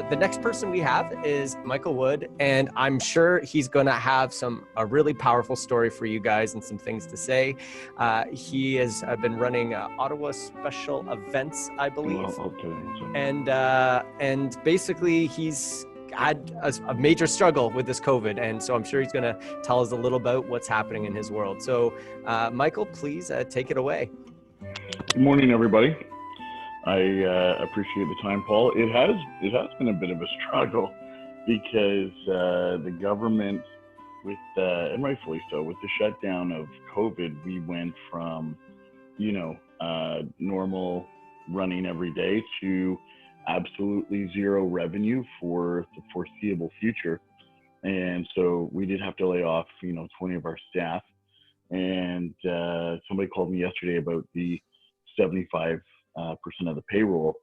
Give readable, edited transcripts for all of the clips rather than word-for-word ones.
the next person we have is Michael Wood, and I'm sure he's going to have a really powerful story for you guys and some things to say. He has been running Ottawa special events, I believe, and basically he's had a major struggle with this COVID, and so I'm sure he's going to tell us a little about what's happening in his world. So, Michael, please take it away. Good morning, everybody. I appreciate the time, Paul. It has been a bit of a struggle because the government, and rightfully so, with the shutdown of COVID, we went from, normal running every day to absolutely zero revenue for the foreseeable future. And so we did have to lay off, 20 of our staff. And somebody called me yesterday about the 75% of the payroll,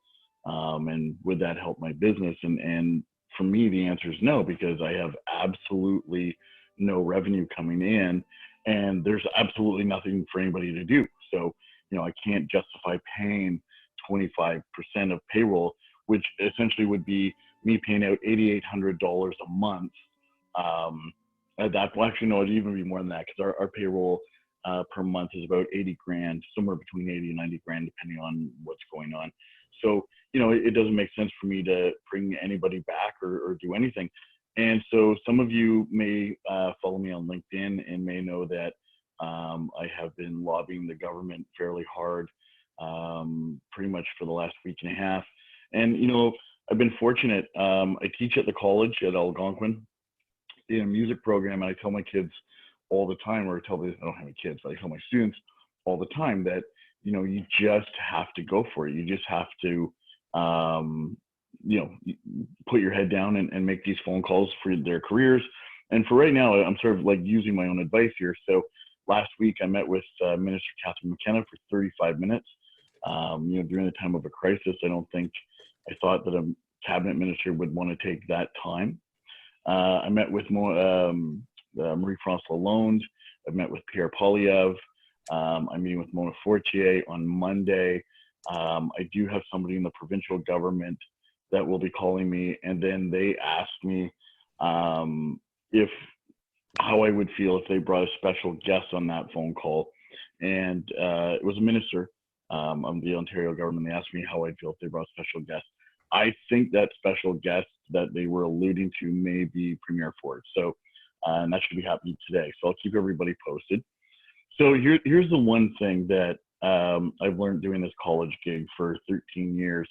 and would that help my business? And for me, the answer is no, because I have absolutely no revenue coming in, and there's absolutely nothing for anybody to do. So, I can't justify paying 25% of payroll, which essentially would be me paying out $8,800 a month. Actually, no, it'd even be more than that, because our payroll per month is about 80 grand, somewhere between 80 and 90 grand, depending on what's going on. So, it doesn't make sense for me to bring anybody back or do anything. And so some of you may follow me on LinkedIn and may know that I have been lobbying the government fairly hard pretty much for the last week and a half. And, I've been fortunate. I teach at the college at Algonquin in a music program, and I tell my kids all the time, I don't have any kids, but I tell my students all the time that, you just have to go for it. You just have to, put your head down and make these phone calls for their careers. And for right now, I'm sort of like using my own advice here. So last week I met with Minister Catherine McKenna for 35 minutes. During the time of a crisis, I thought that a cabinet minister would want to take that time. I met with Marie-France Lalonde. I've met with Pierre Poilievre. I'm meeting with Mona Fortier on Monday. I do have somebody in the provincial government that will be calling me, and then they asked me how I would feel if they brought a special guest on that phone call. And it was a minister of the Ontario government. They asked me how I'd feel if they brought a special guest. I think that special guest that they were alluding to may be Premier Ford. So, and that should be happening today. So I'll keep everybody posted. So here's the one thing that I've learned doing this college gig for 13 years,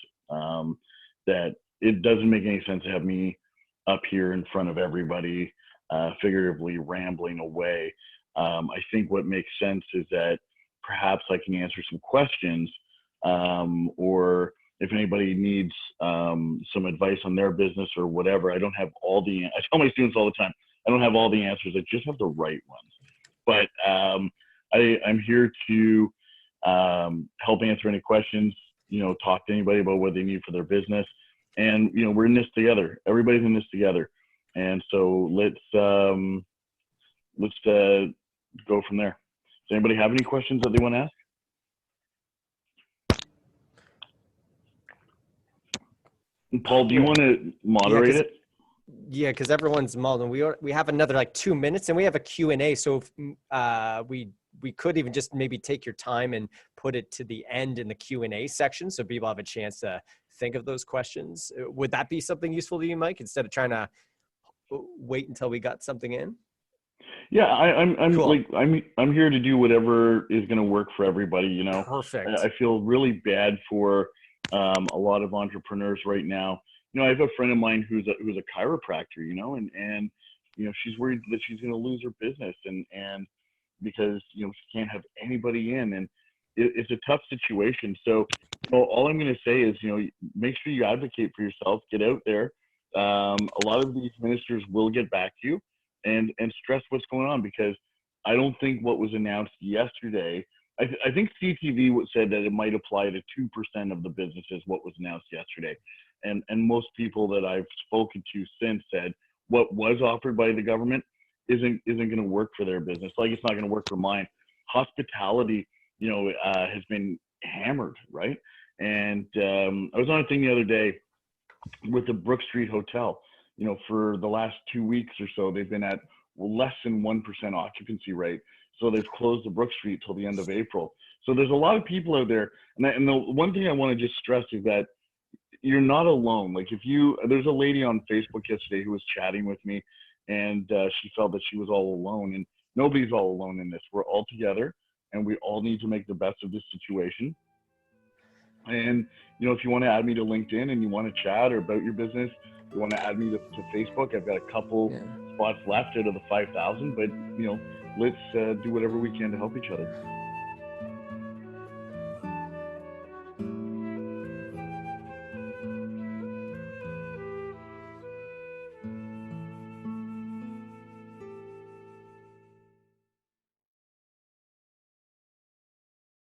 that it doesn't make any sense to have me up here in front of everybody, figuratively rambling away. I think what makes sense is that perhaps I can answer some questions, or if anybody needs some advice on their business or whatever. I don't have I tell my students all the time, I don't have all the answers. I just have the right ones. But I'm here to help answer any questions, talk to anybody about what they need for their business. And, we're in this together. Everybody's in this together. And so let's go from there. Does anybody have any questions that they want to ask? Paul, do you want to moderate it? Yeah, because everyone's mulled, and we have another 2 minutes, and we have a Q&A. So if we could even just maybe take your time and put it to the end in the Q&A section, so people have a chance to think of those questions. Would that be something useful to you, Mike, instead of trying to wait until we got something in? Yeah, I'm cool. I'm here to do whatever is going to work for everybody. Perfect. I feel really bad for a lot of entrepreneurs right now. I have a friend of mine who's a chiropractor, and she's worried that she's going to lose her business, and because she can't have anybody in, and it's a tough situation. So all I'm going to say is make sure you advocate for yourself, get out there. A lot of these ministers will get back to you and stress what's going on, because I don't think what was announced yesterday. I think CTV said that it might apply to 2% of the businesses, what was announced yesterday. And most people that I've spoken to since said what was offered by the government isn't going to work for their business. Like, it's not going to work for mine. Hospitality, has been hammered, right? And I was on a thing the other day with the Brook Street Hotel. You know, for the last 2 weeks or so, they've been at less than 1% occupancy rate. So they've closed the Brook Street till the end of April. So there's a lot of people out there. And the one thing I want to just stress is that you're not alone. Like there's a lady on Facebook yesterday who was chatting with me, and she felt that she was all alone. And nobody's all alone in this. We're all together, and we all need to make the best of this situation. And, you know, if you want to add me to LinkedIn and you want to chat or about your business, you want to add me to Facebook, I've got a couple spots left out of the 5,000, but, you know, let's do whatever we can to help each other.